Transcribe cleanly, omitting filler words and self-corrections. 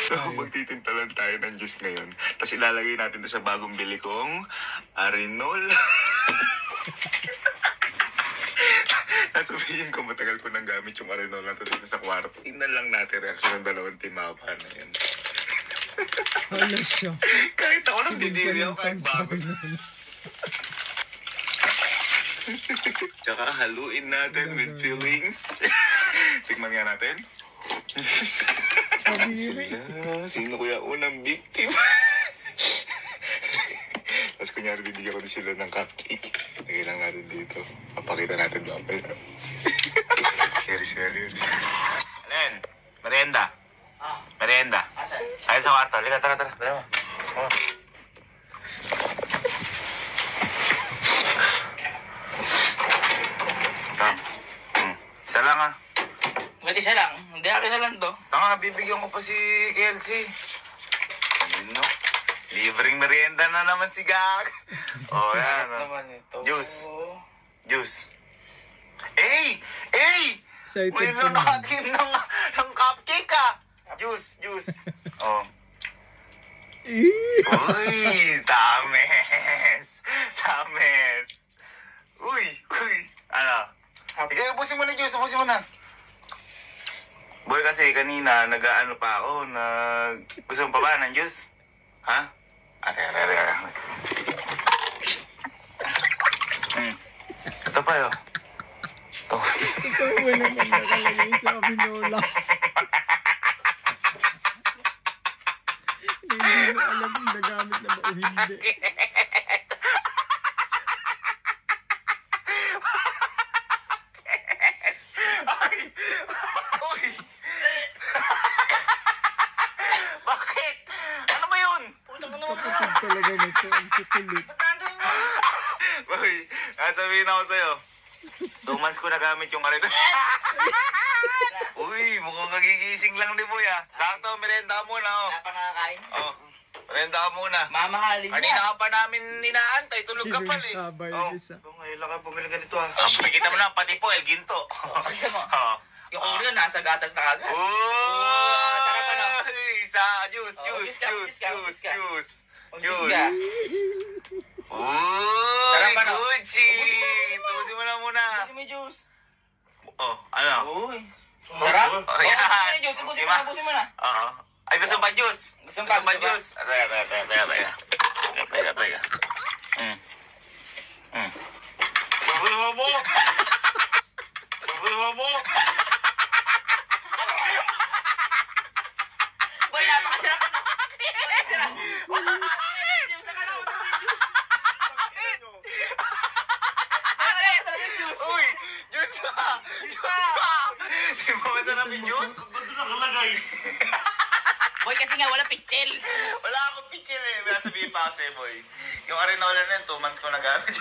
So, magtitinta lang tayo ng juice ngayon. Tapos ilalagay natin ito sa bagong bili kong Arinol. Nasabihin ko matagal ko nang gamit yung Arinol na ito dito sa kwarto. Tingnan lang natin reaction ng dalawang timapa na yan. Hala siya. Kahit ako nang didiri ako kahit bago. Tsaka haluin natin with fillings. Tikman nga natin. Sino kuya unang victim? Tapos kunyari bibigyan ko din sila ng cupcake. Lagay lang natin dito. Papakita natin ba? Here's. Alen, merienda. Merienda. Ayan sa kwarto. Liga, tara. Dala mo. Oh. Isa lang ah. Ba't isa lang? Hindi, akin na lang to. Tanga, bibigyan ko pa si Kelsey. Ano? Libreng merienda na naman si Gag. Oh, yan. Naman ito. Juice. Hey! Excited May pa nakatim ng cupcake ah. Juice. Oh. Uy, tames. Uy. Ano? Ikaw, ubusin mo na juice, ubusin mo na. Boy, kasi kanina, nag-ano pa ako, gusto mo pa ba ng juice? Ha? Teka. Ito pa yun. Ito. Ito wala naman nakalagay sa Abinola. Hindi mo alam kung nagamit na ba o hindi. Uy! Bakit? Ano ba yun? Kapatid talaga nito. Ang kukulit. Uy, sabihin ako sa'yo. 2 months ko nagamit yung karito. Uy, mukhang nagigising lang ni Boy ah. Sakto, merenda ka muna oh. Wala pa nakakain. Oh, merenda ka muna. Mamahalin niya. Kanina ka pa namin ninaantay, tulog ka pa eh. Sabay Oh. isa. Ngayon lang ka bumili ganito ah. Nakikita mo na, pati po, El Ginto. Kita mo. Oh. Yung Oreo nasa gatas na kagad. Oh! Sarap ano? Isa, juice. Umpis ka. Oh, Sarap ano? Gucci! Tubusin mo na muna. Ubusin mo yung juice. Oh, ano? Uy. Sarap? Oh, yan. Ubusin mo na. Oo. Ay, gusto pa juice? Gusto pa juice? Teka. Susulo mo! Boy, napakasarap. Napakasarap. Juice, saka na. Juice. Napakasarap yung juice. Uy! Juice pa! Di ba masarap yung juice? Ba't doon nakalagay? Boy, kasi nga wala pitchel. Wala akong picture eh. May sabihin pa kasi, boy. Yung Arinola na yun, 2 months ko nagamit.